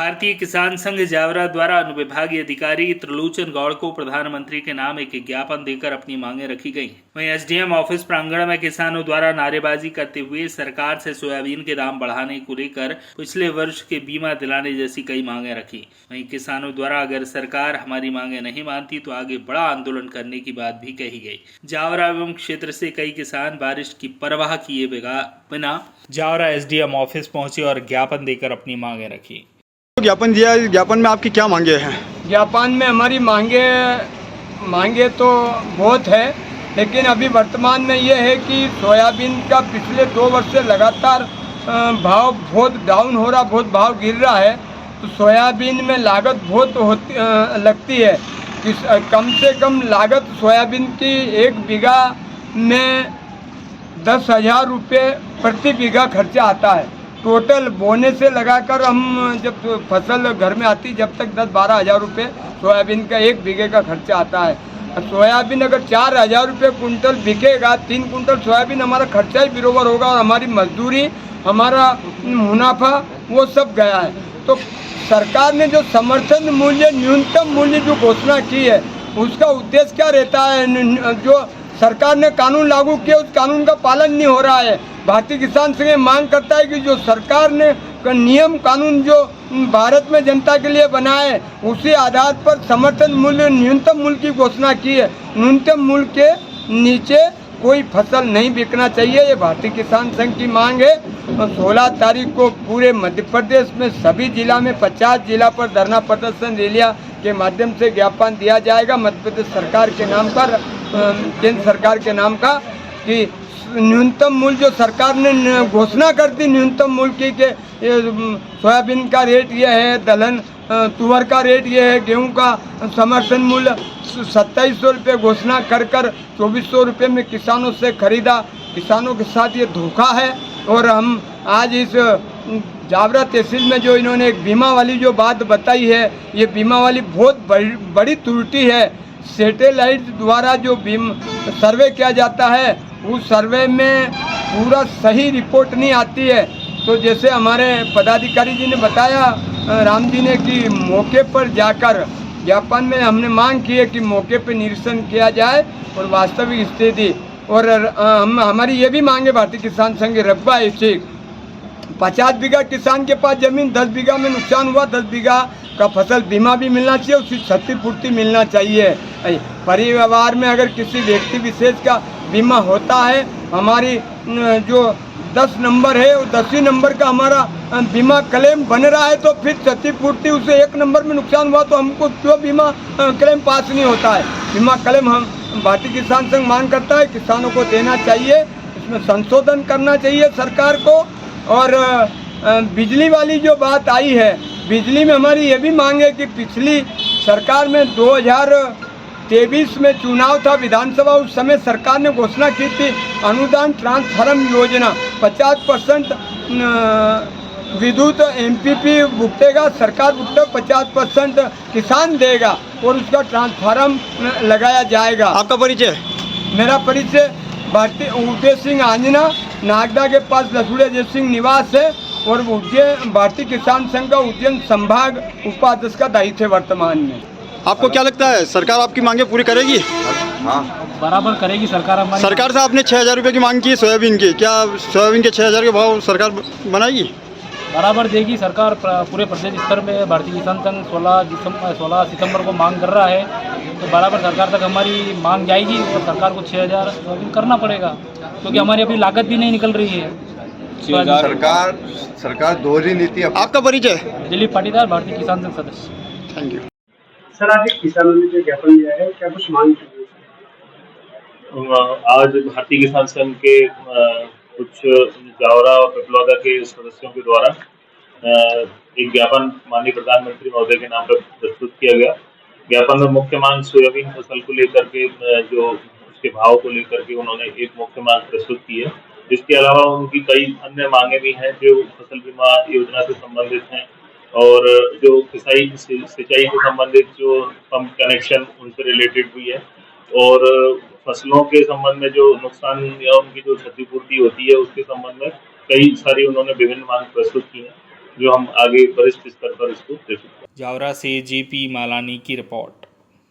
भारतीय किसान संघ जावरा द्वारा अनुविभागीय अधिकारी त्रिलोचन गौड़ को प्रधानमंत्री के नाम एक ज्ञापन देकर अपनी मांगें रखी गई। वहीं एसडीएम ऑफिस प्रांगण में किसानों द्वारा नारेबाजी करते हुए सरकार से सोयाबीन के दाम बढ़ाने को लेकर पिछले वर्ष के बीमा दिलाने जैसी कई मांगें रखी। वहीं किसानों द्वारा अगर सरकार हमारी मांगे नहीं मानती तो आगे बड़ा आंदोलन करने की बात भी कही गई। जावरा एवं क्षेत्र से कई किसान बारिश की परवाह किए बिना जावरा एसडीएम ऑफिस पहुंचे और ज्ञापन देकर अपनी मांगे रखी। ज्ञापन दिया, ज्ञापन में आपकी क्या मांगे हैं? ज्ञापन में हमारी मांगे तो बहुत है, लेकिन अभी वर्तमान में ये है कि सोयाबीन का पिछले 2 वर्ष से लगातार भाव बहुत डाउन हो रहा, बहुत भाव गिर रहा है। तो सोयाबीन में लागत बहुत लगती है कि कम से कम लागत सोयाबीन की 1 बीघा में 10,000 रुपये प्रति बीघा खर्चा आता है। टोटल बोने से लगाकर हम जब फसल घर में आती जब तक 10-12 हज़ार रुपये सोयाबीन का 1 बीघे का खर्चा आता है। सोयाबीन अगर 4,000 रुपये कुंटल बिकेगा, 3 कुंटल सोयाबीन हमारा खर्चा ही बराबर होगा और हमारी मजदूरी, हमारा मुनाफा वो सब गया है। तो सरकार ने जो समर्थन मूल्य, न्यूनतम मूल्य जो घोषणा की है, उसका उद्देश्य क्या रहता है? जो सरकार ने कानून लागू किया उस कानून का पालन नहीं हो रहा है। भारतीय किसान संघ मांग करता है कि जो सरकार ने नियम कानून जो भारत में जनता के लिए बनाए, उसी आधार पर समर्थन मूल्य, न्यूनतम मूल्य की घोषणा की है। न्यूनतम मूल्य के नीचे कोई फसल नहीं बिकना चाहिए, ये भारतीय किसान संघ की मांग है। 16 तारीख को पूरे मध्य प्रदेश में सभी जिला में 50 जिला पर धरना प्रदर्शन रैलियां के माध्यम से ज्ञापन दिया जाएगा मध्य प्रदेश सरकार के नाम पर, केंद्र सरकार के नाम का, कि न्यूनतम मूल्य जो सरकार ने घोषणा कर दी न्यूनतम मूल्य की, सोयाबीन का रेट ये है, दलहन तुअर का रेट ये है, गेहूं का समर्थन मूल्य 2700 रुपये घोषणा कर 2400 रुपये में किसानों से खरीदा। किसानों के साथ ये धोखा है। और हम आज इस जावरा तहसील में जो इन्होंने एक बीमा वाली जो बात बताई है, ये बीमा वाली बहुत बड़ी त्रुटि है। सैटेलाइट द्वारा जो सर्वे किया जाता है, उस सर्वे में पूरा सही रिपोर्ट नहीं आती है। तो जैसे हमारे पदाधिकारी जी ने बताया, राम जी ने, कि मौके पर जाकर ज्ञापन में हमने मांग की है कि मौके पर निरीक्षण किया जाए और वास्तविक स्थिति। और हमारी ये भी मांग है भारतीय किसान संघ रकबा ऐसे 50 बीघा किसान के पास जमीन, 10 बीघा में नुकसान हुआ, 10 बीघा का फसल बीमा भी मिलना चाहिए, उसकी क्षतिपूर्ति मिलना चाहिए। परिवार में अगर किसी व्यक्ति विशेष का बीमा होता है, हमारी जो 10 नंबर है, वो 10वीं नंबर का हमारा बीमा क्लेम बन रहा है, तो फिर क्षतिपूर्ति, उसे 1 नंबर में नुकसान हुआ तो हमको क्यों बीमा क्लेम पास नहीं होता है? बीमा क्लेम हम भारतीय किसान संघ मांग करता है किसानों को देना चाहिए, इसमें संशोधन करना चाहिए सरकार को। और बिजली वाली जो बात आई है, बिजली में हमारी ये भी मांग है कि पिछली सरकार में 2023 में चुनाव था विधानसभा, उस समय सरकार ने घोषणा की थी अनुदान ट्रांसफार्म योजना, 50% विद्युत एमपीपी भुगतेगा सरकार, 50% किसान देगा और उसका ट्रांसफार्म लगाया जाएगा। आपका परिचय? मेरा परिचय भारतीय उदय सिंह आंजना, नागदा के पास लसूड़े जय सिंह निवास है और उज्जैन भारतीय किसान संघ का उज्जैन संभाग उपाध्यक्ष का दायित्व है वर्तमान में। आपको क्या लगता है सरकार आपकी मांगे पूरी करेगी? हाँ, बराबर करेगी सरकार हमारी। सरकार से आपने 6,000 रुपये की मांग की है सोयाबीन की, क्या सोयाबीन के 6,000 के भाव सरकार बनाएगी? बराबर देगी सरकार। पूरे प्रदेश स्तर में भारतीय किसान संघ 16 सितंबर को मांग कर रहा है, तो बराबर सरकार तक हमारी मांग जाएगी और सरकार को 6,000 करना पड़ेगा, क्योंकि हमारी अभी लागत भी नहीं निकल रही है। सरकार दोहरी नीति। आपका परिचय? दिलीप पाटीदार, भारतीय किसान संघ सदस्य। Thank you sir. आज किसानों ने जो ज्ञापन दिया है, क्या कुछ मांग की है? आज भारतीय किसान संघ के कुछ जावरा और पिपलौदा के सदस्यों के द्वारा एक ज्ञापन माननीय प्रधानमंत्री महोदय के नाम पर प्रस्तुत किया गया। ज्ञापन में मुख्य मांग सोयाबीन फसल को लेकर के, जो उसके भाव को लेकर के उन्होंने एक मुख्य मांग प्रस्तुत की है। इसके अलावा उनकी कई अन्य मांगे भी हैं जो फसल बीमा योजना से संबंधित हैं और जो सिंचाई से संबंधित जो पंप कनेक्शन उनसे रिलेटेड भी है, और फसलों के संबंध में जो नुकसान या उनकी जो क्षतिपूर्ति होती है उसके संबंध में कई सारी उन्होंने विभिन्न मांग प्रस्तुत की हैं। जो हम आगे वरिष्ठ स्तर पर इसको प्रेषित करें। जावरा से जेपी मालानी की रिपोर्ट।